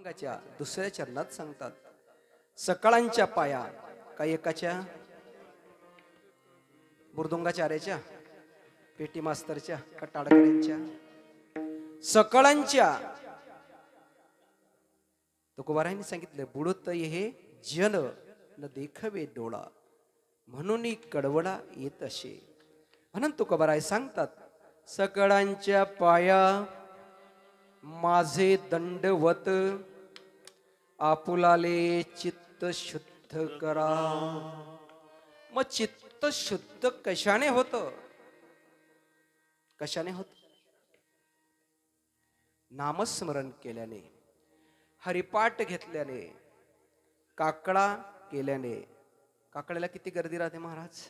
दुसऱ्या चरणात सांगतात, सकळांच्या पाया काय एकाच्या, बुरदुंगाचार्याच्या, पेटी मास्तरच्या का टाळकऱ्यांच्या, सकळांच्या. तुकोबारायांनी सांगितलं, बुडत हे जन न देखवे डोळा, म्हणून कडवडा येत असे. म्हणून तुकोबाराय सांगतात, सकळांच्या पाया माझे दंडवत, आपुलाले चित्त शुद्ध करा. मग चित्त शुद्ध कशाने होत? कशाने होत? नामस्मरण केल्याने, हरिपाठ घेतल्याने, काकडा केल्याने. काकड्याला किती गर्दी राहते महाराज?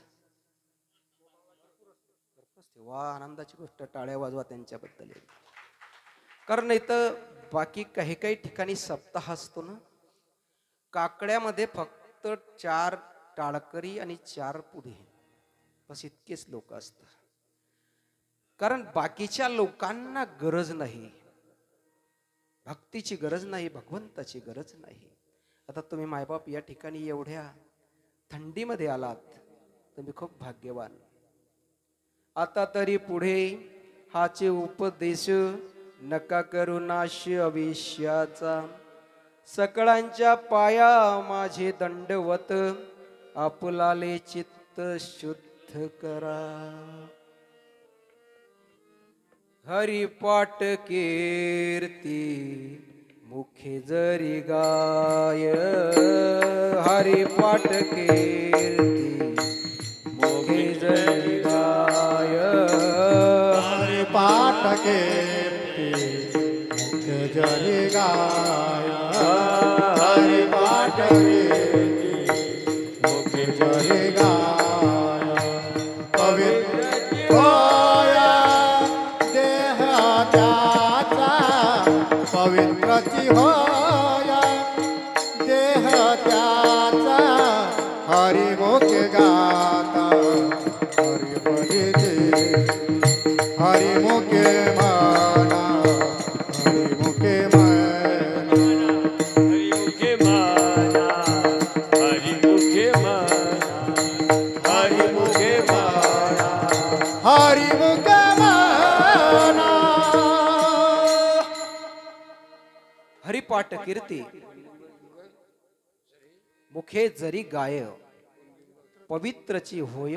वा, आनंदाची गोष्ट, टाळ्या वाजवा त्यांच्याबद्दल. कारण इथं बाकी काही काही ठिकाणी सप्ताह असतो ना, काकड्यामध्ये फक्त 4 टाळकरी आणि 4 पुढे, बस इतकेच लोक असतात. कारण बाकीच्या लोकांना गरज नाही, भक्तीची गरज नाही, भगवंताची गरज नाही. आता तुम्ही मायबाप या ठिकाणी एवढ्या थंडीमध्ये आलात, तुम्ही खूप भाग्यवान. आता तरी पुढे हाचे उपदेश, नका करू नाश अविष्याचा. सकळांच्या पाया माझे दंडवत, आपुलाले चित्त शुद्ध करा. हरिपाठ कीर्ती मुखे जरी गाय, हरिपाठ कीर्ती मुखे जरी गाय, हरिपाठ कीर्ती मुखे जरी गाय, हरिपाठ कीर्ती मुखे जरी गाय. पवित्र होया देह त्याचा, पवित्रची होया देह त्याचा, हरिमुख गाता हरि बोलिते, हरिमुखे म्हणा, हरिमुखे म्हणा, हरिमुखे म्हणा, हरिमुखे म्हणा, हरिमुखे म्हणा, हरिमुखे म्हणा. हरिपाठ कीर्ती मुखे जरी गाय, पवित्रची होय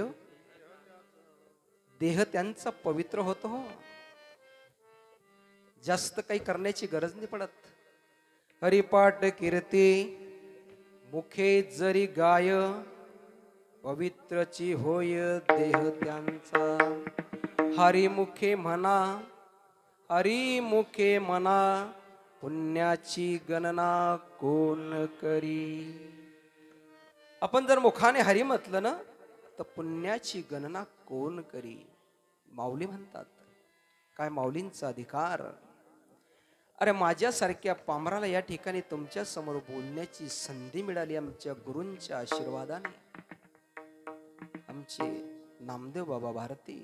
देह त्यांचा पवित्र होतो. हो, जास्त काही करण्याची गरज नाही पडत. हरिपाठ कीर्ती मुखे जरी गाय, पवित्रची होय देह त्यांचा. हरिमुखे म्हणा, हरिमुखे म्हणा, पुण्याची गणना कोण करी. आपण जर मुखाने हरी म्हटलं ना, तर पुण्याची गणना कोण करी. माऊली म्हणतात, काय माऊलींचा अधिकार. अरे माझ्यासारख्या पामराला या ठिकाणी तुमच्या समोर बोलण्याची संधी मिळाली आमच्या गुरूंच्या आशीर्वादाने, आमचे नामदेव बाबा भारती.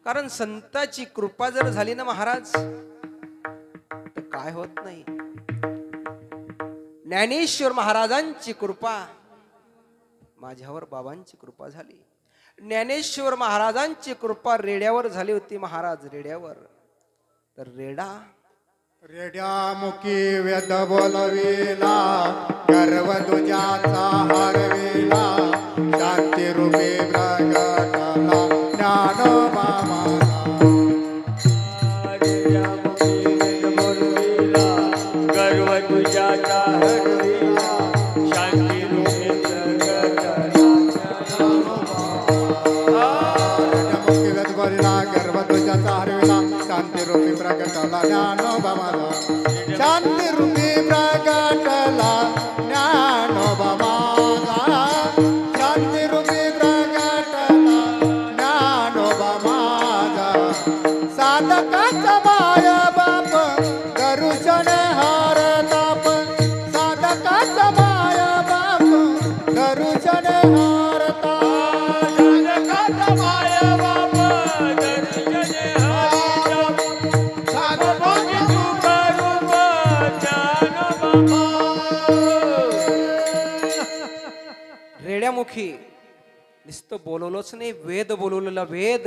कारण संताची कृपा जर झाली ना महाराज, तर काय होत नाही. ज्ञानेश्वर महाराजांची कृपा माझ्यावर, बाबांची कृपा झाली. ज्ञानेश्वर महाराजांची कृपा रेड्यावर झाली होती महाराज, रेड्यावर. तर रेड्यामुखी वेद बोलविला, गर्व तुझ्याचा हरविला, शांती रूपी प्रगटला ज्ञानोबा माझा. रेड्यामुखी वेद बोलविला, गर्व तुझ्याचा हरविला, शांती रूपी प्रगटला ज्ञानोबा. रेड्यामुखी वेद बोलविला, गर्व तुझ्याचा हरविला, शांती रूपी प्रगटला ज्ञानोबा माझा. शांती रूपी प्रगटला ज्ञानोबा माझा, शांती रूपी प्रगटला ज्ञानोबा माझा. साधकाचा माय बाप दर्शन हार ताप, साधकाचा माय बाप दर्शन हार ताप, साधकाचा माय बाप दर्शन हार ताप, साधकाची रूप ज्ञानोबा. मुखी नुसतं बोलवलंच नाही, वेद बोलवलेला वेद.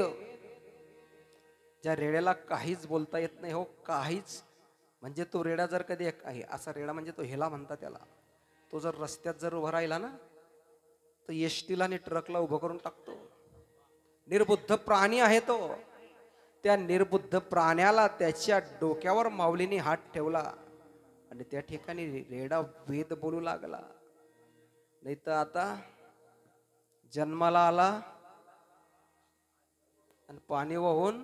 ज्या रेड्याला काहीच बोलता येत नाही हो, काहीच. म्हणजे तो रेडा जर कधी आहे असा रेडा म्हणजे तो हेला म्हणतात त्याला. तो जर रस्त्यात जर उभा राहिला ना तर एसटीला आणि ट्रकला उभं करून टाकतो. निर्बुद्ध प्राणी आहे तो. त्या निर्बुद्ध प्राण्याला त्याच्या डोक्यावर माऊलीने हात ठेवला आणि त्या ठिकाणी रेडा वेद बोलू लागला. नाही तर आता जन्माला आला आणि पाणी वाहून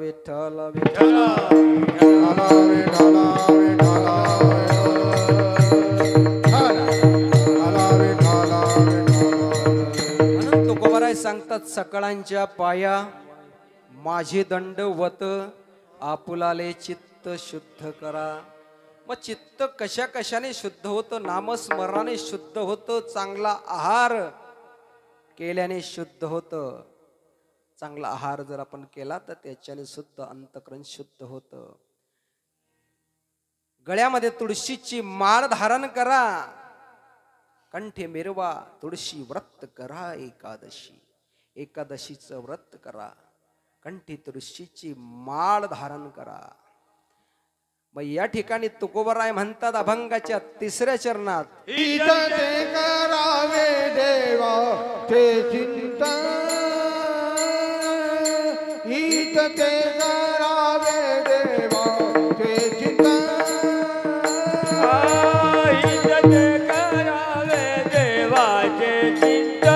विठ्ठल विठ्ठल विठ्ठल म्हणून तुकोबाराय सांगतात, सकळांच्या पाया माझे दंडवत आपुलाले चित्त शुद्ध करा. मग चित्त कशा कशाने शुद्ध होतं? नामस्मरणाने शुद्ध होतं. चांगला आहार केल्याने शुद्ध होतं. चांगला आहार जर आपण केला तर त्याच्याने शुद्ध अंतःकरण शुद्ध होतं. गळ्यामध्ये तुळशीची माळ धारण करा, कंठे मिरवा, तुळशी व्रत करा. एकादशीचं व्रत करा, कंठी तुळशीची माळ धारण करा. मग या ठिकाणी तुकोबाराय म्हणतात अभंगाच्या 3ऱ्या चरणात, हित ते करावे देवा ते चिंतन, हित ते करावे देवा ते चिंतन, हित ते करावे देवाचे चिंतन,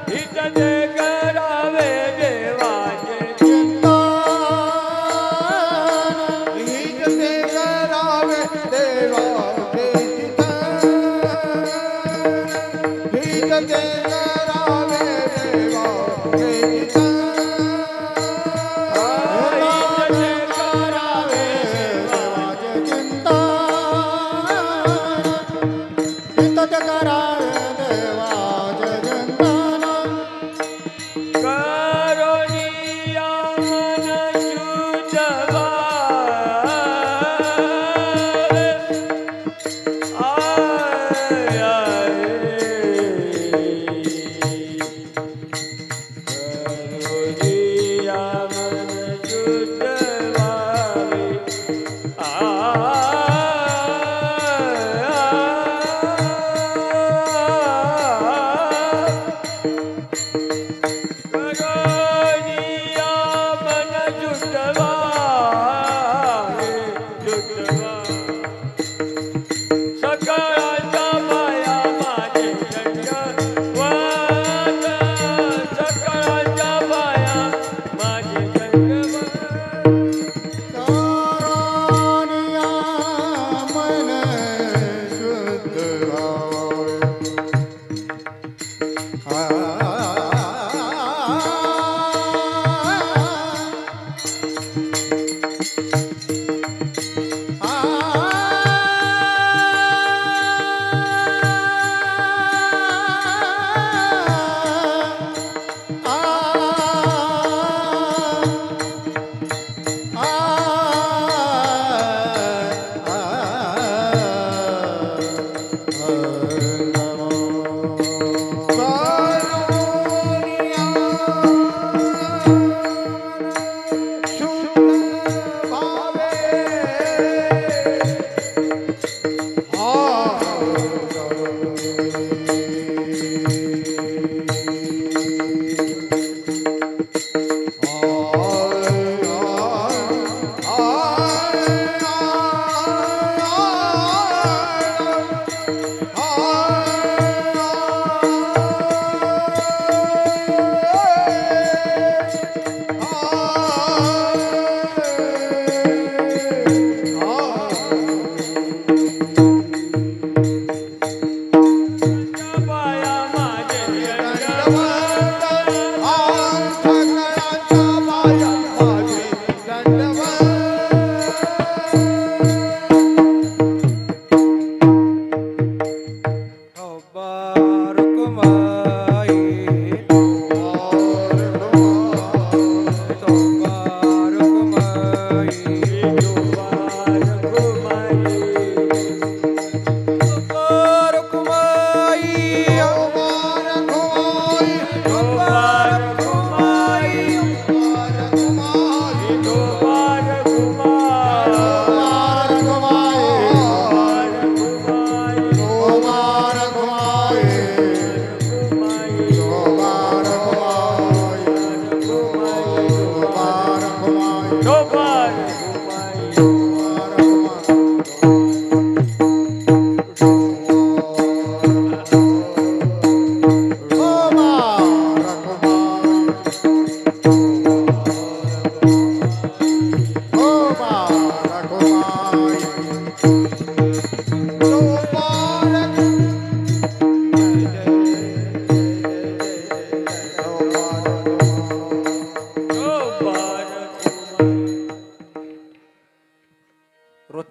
हित ते करावे देवाचे चिंतन, हित ते करावे देवा ते चिंतन, हित ते करावे देवा ते चिंतन.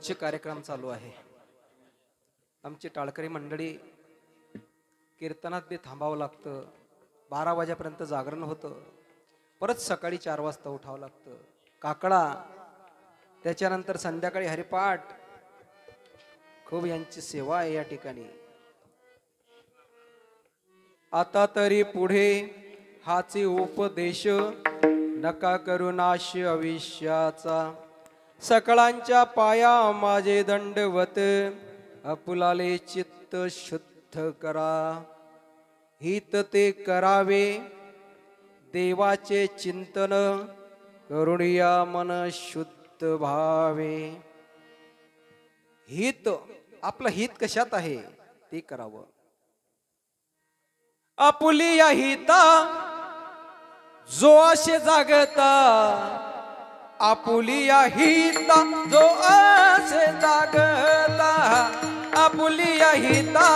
रोजचे कार्यक्रम चालू आहे. आमची टाळकरी मंडळी कीर्तनात बी थांबावं लागतं. 12 वाजेपर्यंत जागरण होतं. परत सकाळी 4 वाजता उठावं लागतं. काकडा, त्याच्यानंतर संध्याकाळी हरिपाठ. खूप यांची सेवा आहे या ठिकाणी. आता तरी पुढे हाचे उपदेश, नका करू नाश आयुष्याचा. सकळांच्या पाया माझे दंडवत, आपुलाले चित्त शुद्ध करा. हित ते करावे देवाचे चिंतन, करुणिया मन शुद्ध भावे. हित, आपलं हित कशात आहे ते करावं. आपुलिया हिता जो असे जागता, आपुलिया हिता जो असे जागता, आपुलिया हिता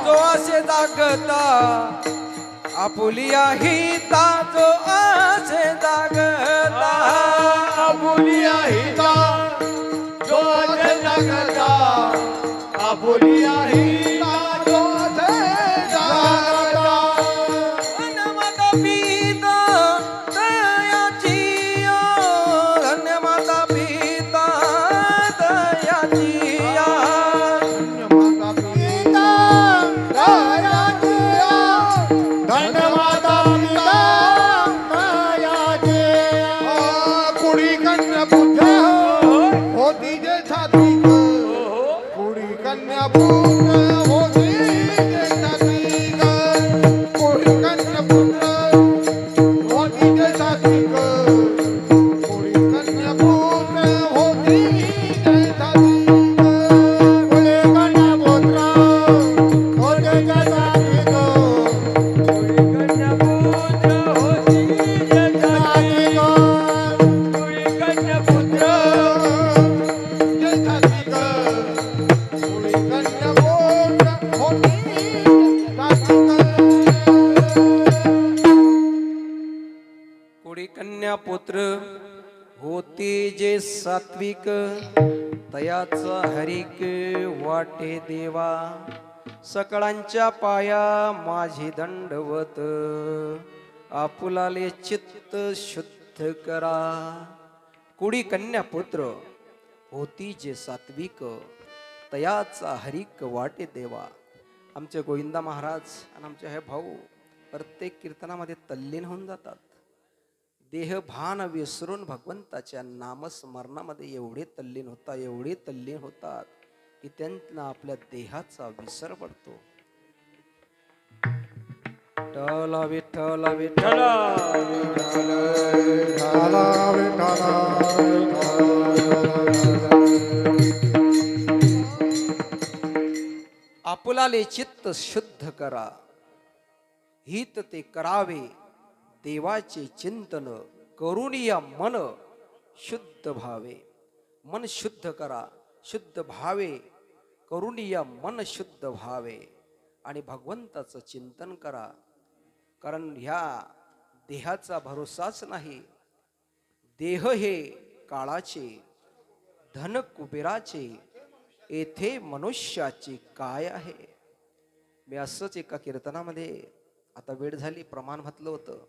जो असे जागता, आपुलिया हिता जो असे जागता, आपुलिया हिता जो असे जागता, आपुलिया हिता जो असे जागता. धन्यमाता पिता दयाची, धन्यमाता पिता दयाची. धन्यमाता पिता दयाची, धन्यमाता पिता दयाची. कुडी कन्या पुत्र होती जे सात्विक, कुडी कन्या पुत्र होती जे सात्विक, कुडी कन्या पुत्र होती जे सात्विक, कुडी कन्या पुत्र होती जे सात्विक, कुडी कन्या पुत्र होती जे सात्विक, कन्यापुत्र होती जगाती, कुळी कन्यापुत्र जे सात्विक, कुडी कन्या पुत्र होती सात्विक. कोडी कन्या पुत्र होते जे सात्विक, तयाचा हरिक वाटे देवा. सकळांच्या पाया माझे दंडवत, आपुलाले चित्त शुद्ध करा. कुडी कन्या पुत्र होती जे सात्विक, तयाचा हरिक वाटे देवा. आमचे गोविंदा महाराज आणि आमचे हे भाऊ प्रत्येक कीर्तनामध्ये तल्लीन होऊन जातात. देह भान विसरून भगवंताच्या नामस्मरणामध्ये एवढे तल्लीन होतात, एवढे तल्लीन होतात की त्यांना आपल्या देहाचा विसर पडतो. विठ्ठला विठ्ठला विठ्ठला आपुलाले चित्त शुद्ध करा. हित ते करावे देवाचे चिंतन, करुणिया मन शुद्ध भावे. मन शुद्ध करा, शुद्ध भावे, करुणिया मन शुद्ध भावे. आणि भगवंताचं चिंतन करा. कारण ह्या देहाचा भरोसाच नाही. देह हे काळाचे, धन कुबेराचे, येथे मनुष्याचे काय आहे. मी असंच एका कीर्तनामध्ये, आता वेळ झाली, प्रमाण म्हटलं होतं,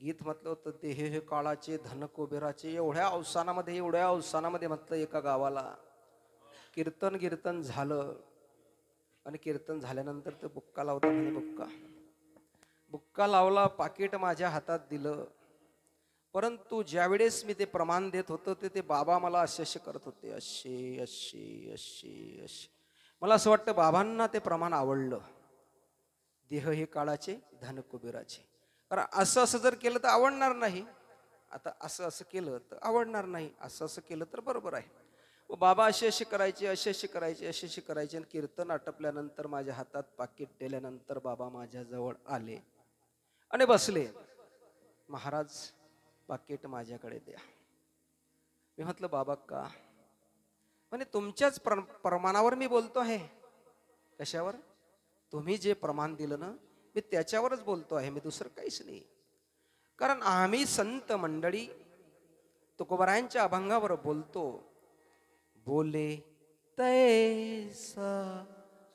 गीत म्हटलं होतं, देह हे काळाचे, धन कुबेराचे. एवढ्या अवसानामध्ये म्हटलं एका गावाला. कीर्तन झालं आणि कीर्तन झाल्यानंतर ते बुक्का लावता म्हणे. बुक्का लावला, पाकिट माझ्या हातात दिलं. परंतु ज्यावेळेस मी ते प्रमाण देत होतो ते बाबा मला असे करत होते, असे. मला असं वाटतं बाबांना ते प्रमाण आवडलं. देह हे काळाचे, धन कुबेराचे. कारण असं जर केलं तर आवडणार नाही. आता असं केलं तर आवडणार नाही, असं केलं तर बरोबर आहे. व बाबा असे करायचे, असे करायचे. आणि कीर्तन आटपल्यानंतर माझ्या हातात पाकिट दिल्यानंतर बाबा माझ्या जवळ आले आणि बसले. महाराज पाकिट माझ्याकडे द्या. मी म्हटलं बाबा का? म्हणे तुमच्याच प्रमाणावर मी बोलतो आहे. कशावर? तुम्ही जे प्रमाण दिलं ना, मी त्याच्यावरच बोलतो आहे, मी दुसरं काहीच नाही. कारण आम्ही संत मंडळी तुकोबारायांच्या अभंगावर बोलतो. बोले तैसा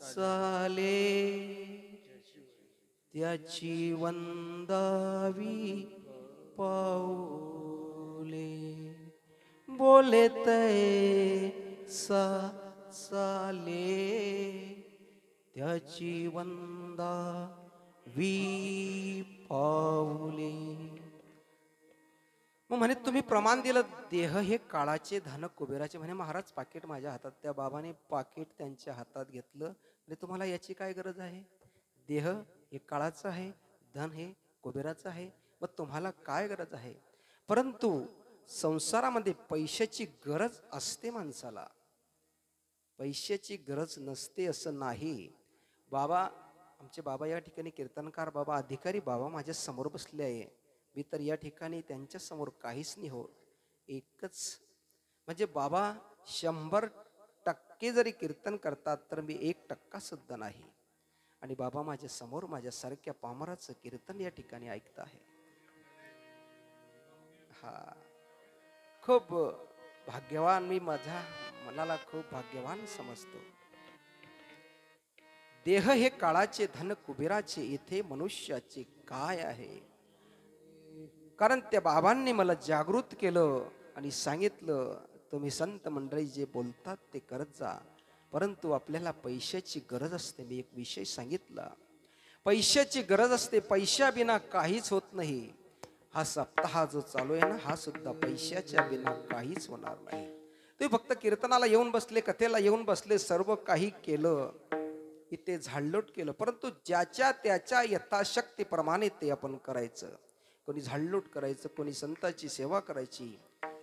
चाले त्याची वंदावी पाऊले बोले तैसा चाले त्याची वंदावी पाऊले. मग म्हणे तुम्ही प्रमाण दिलं देह हे काळाचे धन कुबेराचे. म्हणे महाराज पाकिट माझ्या हातात. त्या बाबाने पाकिट त्यांच्या हातात घेतलं. म्हणजे तुम्हाला याची काय गरज आहे? देह हे काळाचं आहे, धन हे कुबेराचं आहे, मग तुम्हाला काय गरज आहे? परंतु संसारामध्ये पैशाची गरज असते माणसाला, पैशाची गरज नसते असं नाही. बाबा आमचे बाबा या ठिकाणी कीर्तनकार बाबा अधिकारी बाबा माझ्या समोर बसले आहे. मी तर या ठिकाणी त्यांच्या समोर काहीच नाही हो. एकच म्हणजे बाबा 100% जरी कीर्तन करतात तर मी 1% सुद्धा नाही. आणि बाबा माझ्या समोर माझ्यासारख्या पामराचं कीर्तन या ठिकाणी ऐकत आहे. हा खूप भाग्यवान, मी माझ्या मनाला खूप भाग्यवान समजतो. देह हे काळाचे धन कुबेराचे, इथे मनुष्याचे काय आहे? कारण त्या बाबांनी मला जागृत केलं आणि सांगितलं तुम्ही संत मंडळी जे बोलतात ते करत जा, परंतु आपल्याला पैशाची गरज असते. मी एक विषय सांगितला, पैशाची गरज असते. पैशाबिना काहीच होत नाही. हा सप्ताह जो चालू आहे ना, हा सुद्धा पैशाच्या बिना काहीच होणार नाही. तुम्ही फक्त कीर्तनाला येऊन बसले, कथेला येऊन बसले, सर्व काही केलं, इथे झाडलोट केलं, परंतु ज्याच्या त्याच्या यथाशक्तीप्रमाणे ते आपण करायचं. कोणी झाडलोट करायचं, कोणी संतांची सेवा करायची,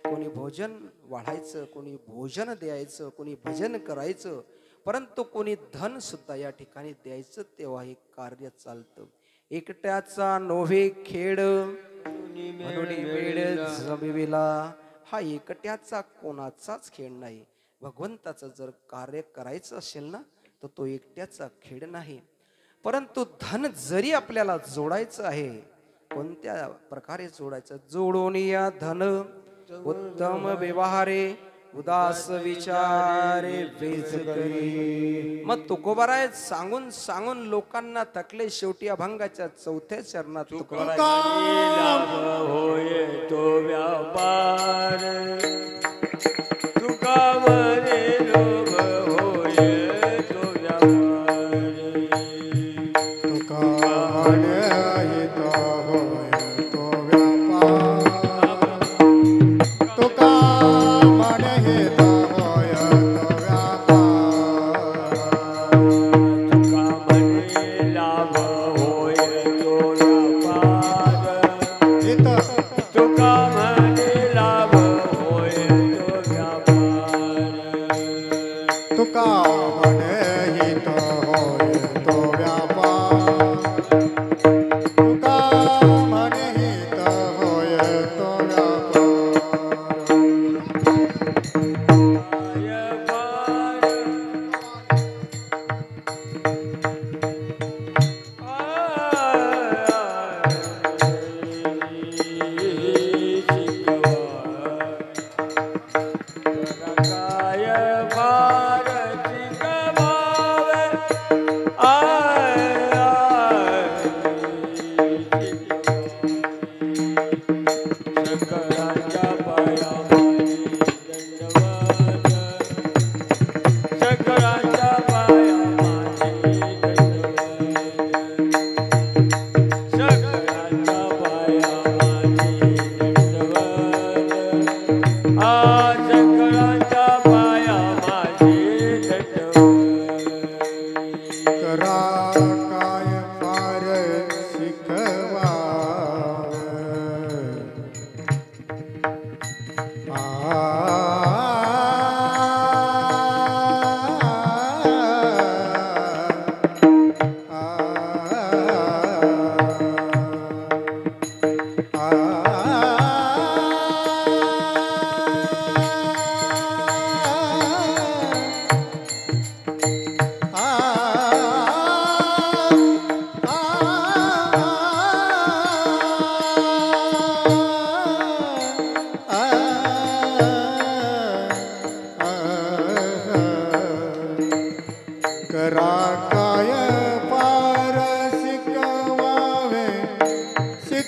कोणी भोजन वाढायचं, कोणी भोजन द्यायचं, कोणी भजन करायचं, परंतु कोणी धन सुद्धा या ठिकाणी द्यायचं. तेव्हा हे कार्य चालतं. एकट्याचा नोव्हे खेळ म्हणून वेळ जमिविला. हा एकट्याचा कोणाचाच खेळ नाही. भगवंताचं जर कार्य करायचं असेल ना, तर तो एकट्याचा खेळ नाही. परंतु धन जरी आपल्याला जोडायचं आहे, कोणत्या प्रकारे जोडायचं? जोडून या धन उत्तम व्यवहारे, उदास विचारे वेच करी. मग तुकोबाराय सांगून सांगून लोकांना थकले. शेवटी अभंगाच्या 4थ्या चरणात तुकोबाराय लाभ होय तो व्यापार, तुका म्हणे लोभ होय तो व्यापार. तुका म्हणे हित होय तो व्यापार, तुका म्हणे हित होय तो व्यापार. तुका म्हणे लाभ होय तो व्यापार, हित तुका म्हणे लाभ होय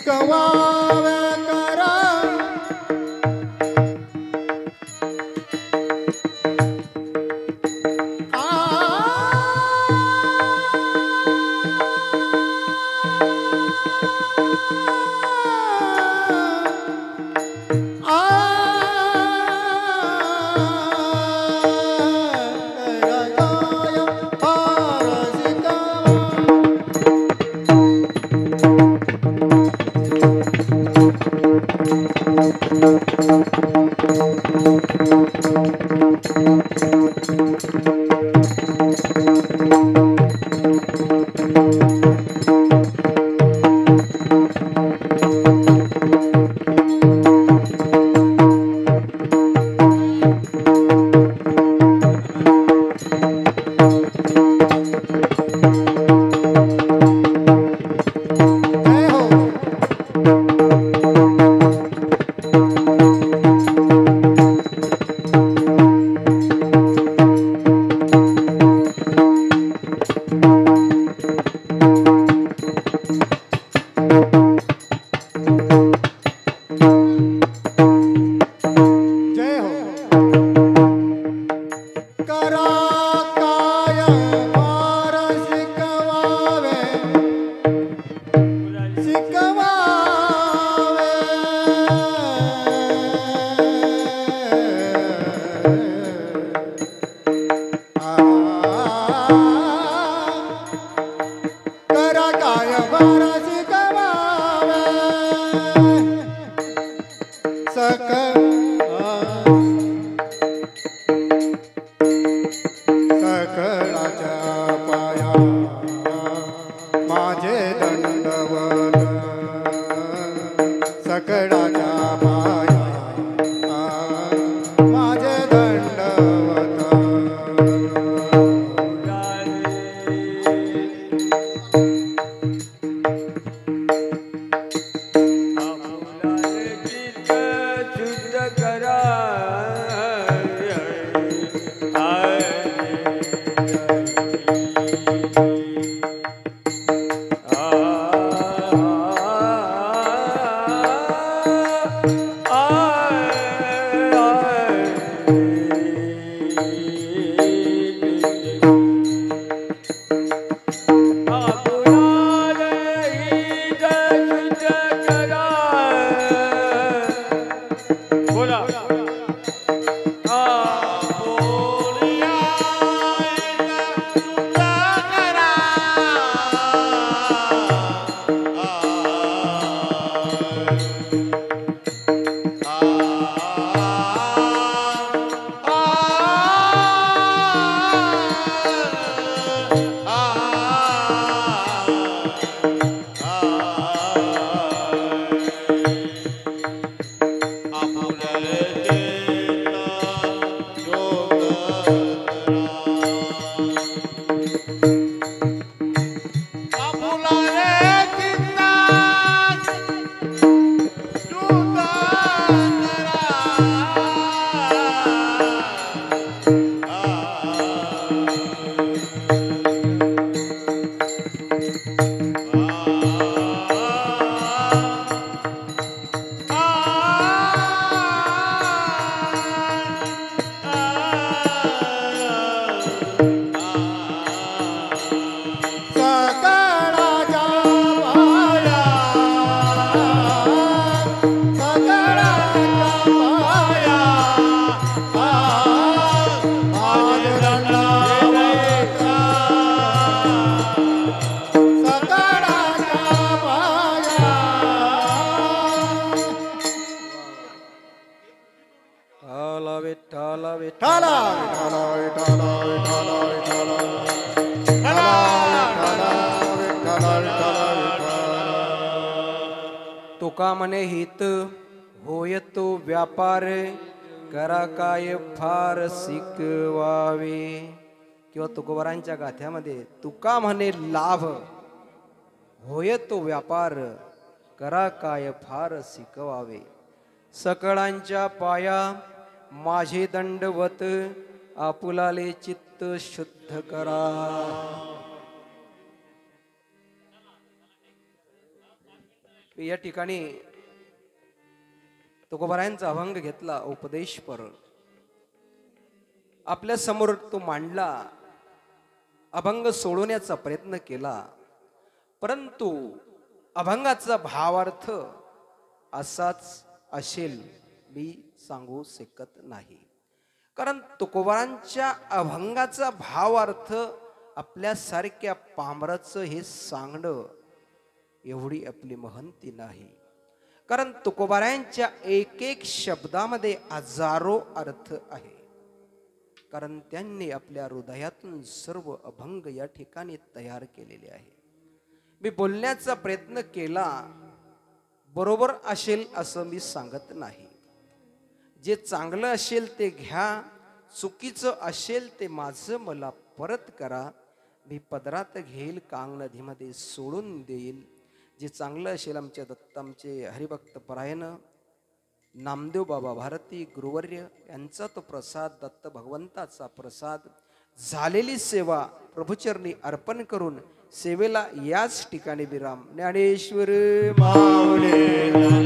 शिकवावे करा तुका म्हणे हित होय तो व्यापार करा काय फार शिकवावे. किंवा तुकोबारांच्या गाथ्यामध्ये तुका म्हणे लाभ होय तो व्यापार करा काय फार शिकवावे. सकळांच्या पाया माझे दंडवत आपुलाले चित्त शुद्ध करा. या ठिकाणी तुकोबारायांचा अभंग घेतला उपदेशपर, आपल्या समोर तो मांडला, अभंग सोडवण्याचा प्रयत्न केला, परंतु अभंगाचा भावार्थ असाच असेल मी सांगू शकत नाही. कारण तुकोबारांच्या अभंगाचा भावार्थ आपल्यासारख्या पामराचं हे सांगणं एवढी आपली महंती नाही. कारण तुकोबारायांच्या एक एक शब्दामध्ये हजारो अर्थ आहे. कारण त्यांनी आपल्या हृदयातून सर्व अभंग या ठिकाणी तयार केलेले आहे. मी बोलण्याचा प्रयत्न केला, बरोबर असेल असं मी सांगत नाही. जे चांगलं असेल ते घ्या, चुकीचं असेल ते माझं मला परत करा. मी पदरात घेईल, कांग नदीमध्ये सोडून देईल. जे चांगलं असेल आमच्या दत्तांचे हरिभक्त परायण नामदेव बाबा भारती गुरुवर्य यांचा तो प्रसाद, दत्त भगवंताचा प्रसाद, झालेली सेवा प्रभुचरणी अर्पण करून सेवेला याच ठिकाणी विराम. ज्ञानेश्वर माऊली